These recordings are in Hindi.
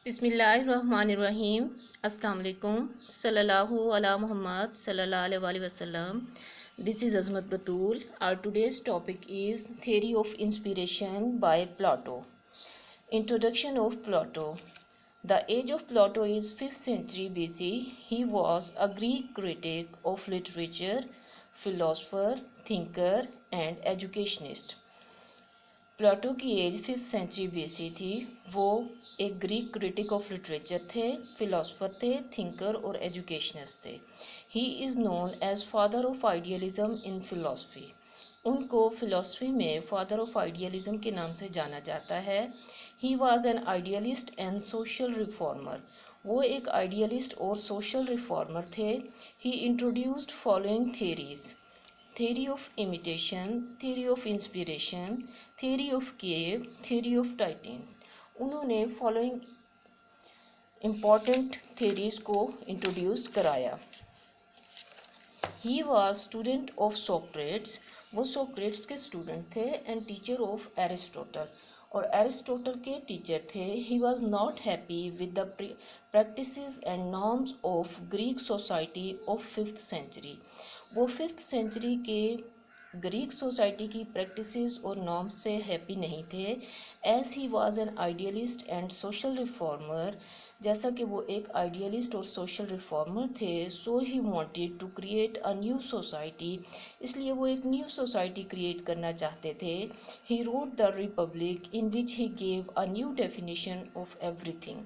बिस्मिल्लाहिर्रहमानिर्रहीम। अस्सलाम वालेकुम। सल्लल्लाहु अला मुहम्मद सल्लल्लाहु अलैहि वसल्लम। This is Azmat Batul. Our today's topic is Theory of Inspiration by Plato. Introduction of Plato. The age of Plato is 5th century BC. He was a Greek critic of literature, philosopher, thinker and educationist. Plato की एज 5th सेंचुरी बीसी थी। वो एक ग्रीक क्रिटिक ऑफ लिटरेचर थे, फिलोसफर थे, थिंकर और एजुकेशनिस्ट थे। He is known as father of idealism in philosophy. उनको फिलोसफी में फादर ऑफ आइडियलिज्म के नाम से जाना जाता है। He was an idealist and social reformer. वो एक आइडियलिस्ट और सोशल रिफॉर्मर थे। He introduced following theories: theory of imitation, theory of inspiration, theory of cave, theory of titan। उन्होंने फॉलोइंग इम्पॉर्टेंट थेरीज को इंट्रोड्यूस कराया। He was student of Socrates. वो सोक्रेट्स के स्टूडेंट थे एंड टीचर ऑफ एरिस्टोटल, और एरिस्टोटल के टीचर थे। He was not happy with the practices and norms of Greek society of 5th century. वो 5th सेंचुरी के ग्रीक सोसाइटी की प्रैक्टिसेस और नॉर्म्स से हैप्पी नहीं थे। As he was an idealist and social reformer, जैसा कि वो एक आइडियलिस्ट और सोशल रिफॉर्मर थे, so he wanted to create a new society. इसलिए वो एक न्यू सोसाइटी क्रिएट करना चाहते थे। He wrote the Republic in which he gave a new definition of everything.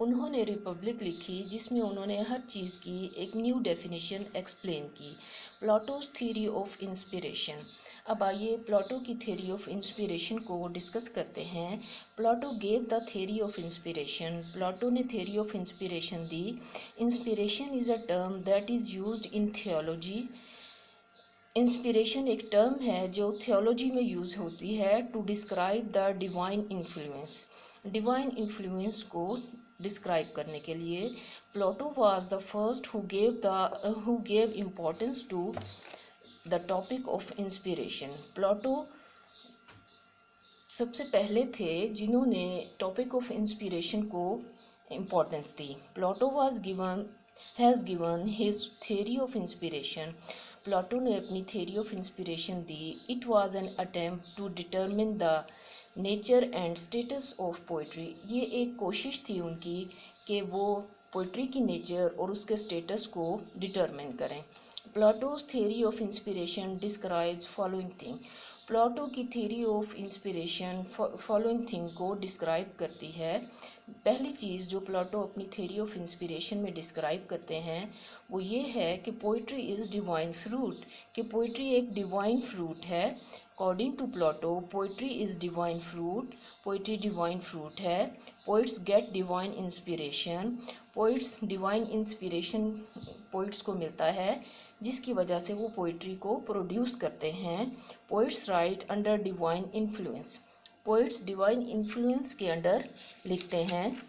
उन्होंने रिपब्लिक लिखी जिसमें उन्होंने हर चीज़ की एक न्यू डेफिनेशन एक्सप्लेन की। Plato's theory of inspiration. अब आइए प्लाटो की थ्योरी ऑफ इंस्पिरेशन को डिस्कस करते हैं। Plato gave the theory of inspiration. Plato ने थ्योरी ऑफ इंस्पिरेशन दी। Inspiration is a term that is used in theology. Inspiration एक टर्म है जो थियोलॉजी में यूज़ होती है to describe the divine influence. Divine influence को डिस्क्राइब करने के लिए Plato was the first who gave importance to the topic of inspiration. Plato सबसे पहले थे जिन्होंने टॉपिक ऑफ इंस्पिरेशन को इम्पोर्टेंस दी। Plato has given his theory of inspiration. Plato ने अपनी थ्योरी ऑफ इंस्पिरेशन दी। It was an attempt to determine the nature and status of poetry. ये एक कोशिश थी उनकी कि वो पोइट्री की नेचर और उसके स्टेटस को डिटरमिन करें। Plato's theory of inspiration describes following thing. Plato की theory of inspiration following thing को डिस्क्राइब करती है। पहली चीज़ जो प्लाटो अपनी थ्योरी ऑफ इंस्पिरेशन में डिस्क्राइब करते हैं वो ये है कि पोइट्री इज़ डिवाइन फ्रूट, कि पोइट्री एक डिवाइन फ्रूट है। According to Plato poetry is divine fruit. Poetry divine fruit है। Poets get divine inspiration. Poets divine inspiration poets को मिलता है जिसकी वजह से वो पोइट्री को प्रोड्यूस करते हैं। Poets right under divine influence. Poets divine influence के अंडर लिखते हैं,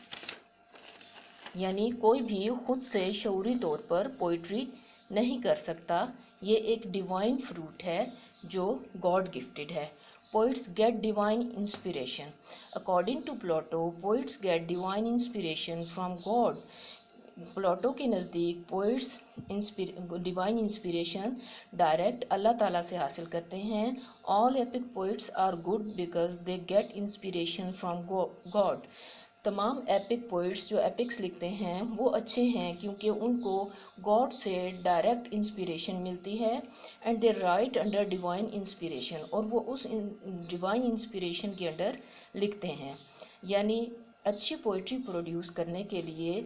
यानी कोई भी खुद से शऊरी तौर पर पोइट्री नहीं कर सकता। ये एक डिवाइन फ्रूट है जो गॉड गिफ्टेड है। Poets get divine inspiration. According to Plato poets get divine inspiration from God. Plato के नज़दीक पोइट्स डिवाइन इंस्पिरेशन डायरेक्ट अल्लाह ताला से हासिल करते हैं। All epic poets are good because they get inspiration from God. तमाम एपिक पोइट्स जो एपिक्स लिखते हैं वो अच्छे हैं क्योंकि उनको गॉड से डायरेक्ट इंस्पिरेशन मिलती है and they right under divine inspiration, और वो उस डिवाइन इंस्पिरेशन के अंडर लिखते हैं। यानी अच्छी पोइट्री प्रोड्यूस करने के लिए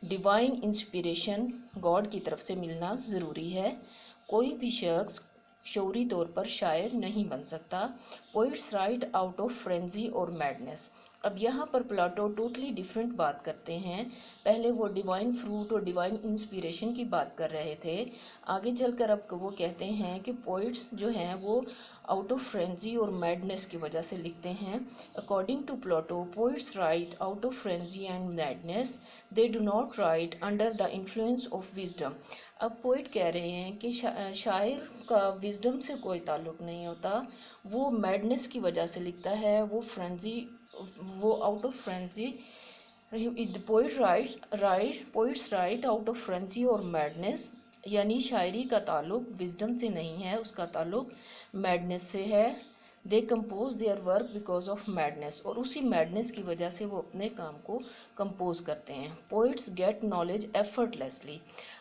डिवाइन इंस्पिरेशन गॉड की तरफ से मिलना ज़रूरी है। कोई भी शख्स शऊरी तौर पर शायर नहीं बन सकता। Poets write out of frenzy और मैडनेस। अब यहाँ पर प्लाटो टोटली डिफरेंट बात करते हैं। पहले वो डिवाइन फ्रूट और डिवाइन इंस्पिरेशन की बात कर रहे थे, आगे चलकर अब वो कहते हैं कि पोइट्स जो हैं वो आउट ऑफ फ्रेंजी और मैडनेस की वजह से लिखते हैं। According to Plato poets write out of frenzy and madness, they do not write under the influence of wisdom. अब पोइट कह रहे हैं कि शायर का विजडम से कोई ताल्लुक़ नहीं होता, वो मैडनेस की वजह से लिखता है, वो फ्रेंजी वो out of frenzy, the poets write out of frenzy और मैडनेस, यानी शायरी का ताल्लुक विजडम से नहीं है, उसका ताल्लुक मैडनेस से है। They compose their work because of madness, और उसी मैडनेस की वजह से वो अपने काम को कंपोज करते हैं। Poets get knowledge effortlessly.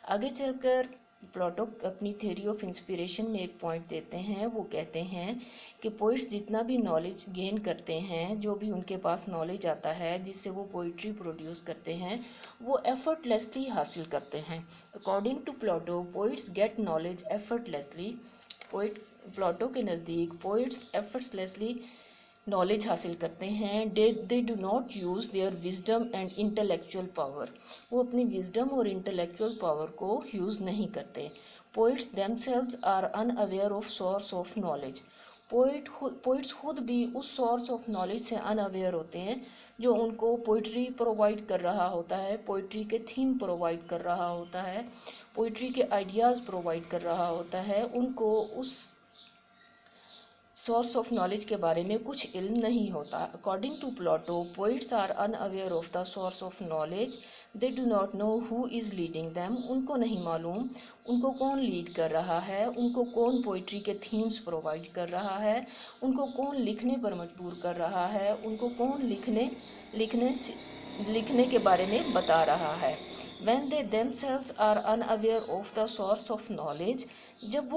आगे चलकर प्लेटो अपनी थ्योरी ऑफ इंस्पिरेशन में एक पॉइंट देते हैं, वो कहते हैं कि पोइट्स जितना भी नॉलेज गेन करते हैं, जो भी उनके पास नॉलेज आता है जिससे वो पोइट्री प्रोड्यूस करते हैं, वो एफर्टलेसली हासिल करते हैं। According to Plato poets get knowledge effortlessly. Plato के नज़दीक पोइट्स एफर्टलेसली नॉलेज हासिल करते हैं। They do not use their wisdom and intellectual power, वो अपनी विजडम और इंटेलेक्चुअल पावर को यूज़ नहीं करते। Poets themselves are unaware of source of knowledge, poets खुद भी उस सोर्स ऑफ नॉलेज से अनअवेयर होते हैं जो उनको पोइट्री प्रोवाइड कर रहा होता है, पोइट्री के थीम प्रोवाइड कर रहा होता है, पोइट्री के आइडियाज़ प्रोवाइड कर रहा होता है। उनको उस सोर्स ऑफ नॉलेज के बारे में कुछ इल्म नहीं होता। According to Plato poets are unaware of the source of knowledge, they do not know who is leading them, उनको नहीं मालूम उनको कौन लीड कर रहा है, उनको कौन पोइट्री के थीम्स प्रोवाइड कर रहा है, उनको कौन लिखने पर मजबूर कर रहा है, उनको कौन लिखने के बारे में बता रहा है। When they themselves are unaware of the source of knowledge, जब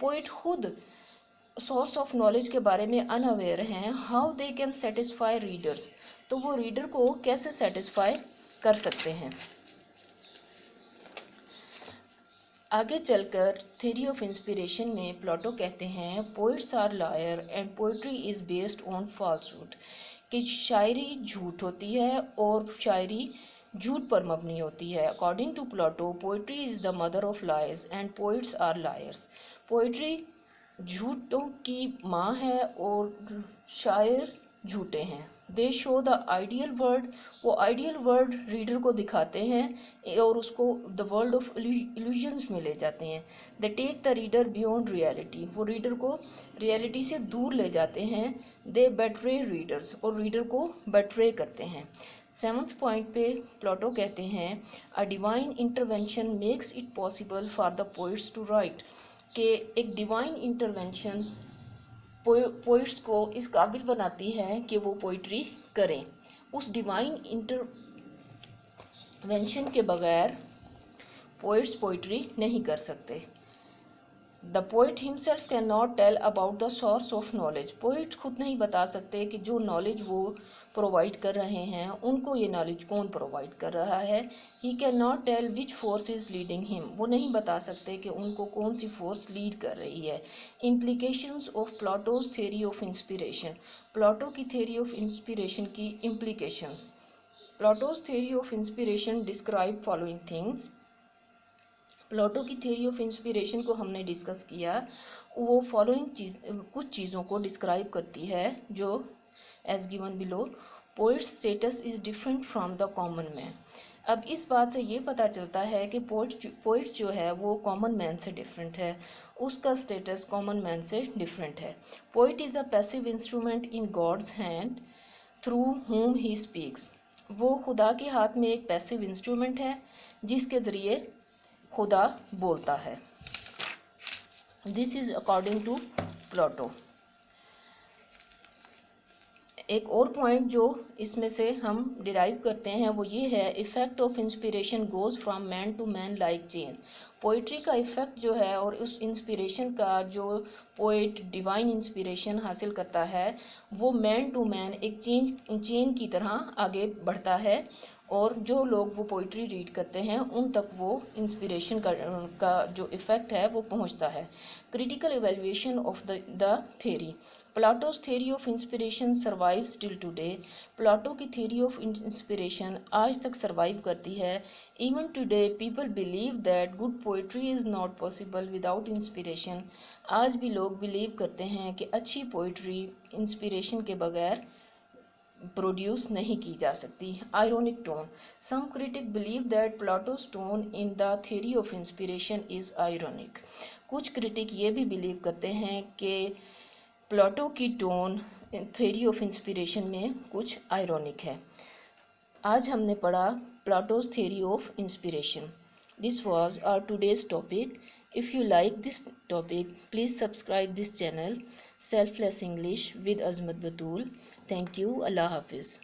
पोइट खुद सोर्स ऑफ नॉलेज के बारे में अनअवेयर हैं, how they can satisfy readers, तो वो रीडर को कैसे सेटिस्फाई कर सकते हैं। आगे चलकर थ्योरी ऑफ इंस्पिरेशन में प्लेटो कहते हैं poets are liar and poetry is based on falsehood, कि शायरी झूठ होती है और शायरी झूठ पर मबनी होती है। According to Plato poetry is the mother of lies and poets are liars, poetry झूठों की माँ है और शायर झूठे हैं। They show the ideal world, वो आइडियल वर्ल्ड रीडर को दिखाते हैं और उसको द वर्ल्ड ऑफ इल्यूजन्स में ले जाते हैं। They take the reader beyond reality, वो रीडर को रियलिटी से दूर ले जाते हैं। दे बेट्रे रीडर्स, और रीडर को बेट्रे करते हैं। 7th पॉइंट पे प्लेटो कहते हैं a divine intervention makes it possible for the poets to write, कि एक डिवाइन इंटरवेंशन पोइट्स को इस काबिल बनाती है कि वो पोइट्री करें। उस डिवाइन इंटरवेंशन के बगैर पोइट्स पोइट्री नहीं कर सकते। The poet himself cannot tell about the source of knowledge, poet खुद नहीं बता सकते कि जो नॉलेज वो प्रोवाइड कर रहे हैं उनको ये नॉलेज कौन प्रोवाइड कर रहा है। He cannot tell which force is leading him, वो नहीं बता सकते कि उनको कौन सी फोर्स लीड कर रही है। Implications of Plato's theory of inspiration, Plato की थ्योरी ऑफ इंस्पिरेशन की implications. Plato's theory of inspiration describe following things, Plato की थ्योरी ऑफ इंस्पिरेशन को हमने डिस्कस किया, वो फॉलोइंग कुछ चीज़ों को डिस्क्राइब करती है जो as given below. Poet's status is different from the common man, अब इस बात से ये पता चलता है कि पोइट जो है वो कॉमन मैन से डिफरेंट है, उसका स्टेटस कॉमन मैन से डिफरेंट है। Poet is a passive instrument in God's hand through whom he speaks, वो खुदा के हाथ में एक पैसिव इंस्ट्रूमेंट है जिसके ज़रिए खुदा बोलता है। दिस इज़ अकॉर्डिंग टू प्लेटो। एक और पॉइंट जो इसमें से हम डिराइव करते हैं वो ये है, effect of inspiration goes from man to man like chain, poetry का इफ़ेक्ट जो है और उस इंस्पिरेशन का जो पोइट डिवाइन इंस्पिरेशन हासिल करता है वो मैन टू मैन एक चेन की तरह आगे बढ़ता है और जो लोग वो पोइट्री रीड करते हैं उन तक वो इंस्पिरेशन का जो इफ़ेक्ट है वो पहुंचता है। Critical evaluation of the theory, Plato's theory of inspiration survive still today, Plato की थ्योरी ऑफ इंस्पिरेशन आज तक सर्वाइव करती है। Even today people believe that good poetry is not possible without inspiration, आज भी लोग बिलीव करते हैं कि अच्छी पोइट्री इंस्पिरेशन के बगैर प्रोड्यूस नहीं की जा सकती। Ironic tone, some critic believe that Plato's tone in the theory of inspiration is ironic, कुछ क्रिटिक ये भी बिलीव करते हैं कि प्लेटो की टोन थ्योरी ऑफ इंस्पिरेशन में कुछ आयरॉनिक है। आज हमने पढ़ा Plato's theory of inspiration. This was our today's topic. If you like this topic, please subscribe this channel selfless English with Azmat Batool. Thank you. अल्लाह हाफिज़।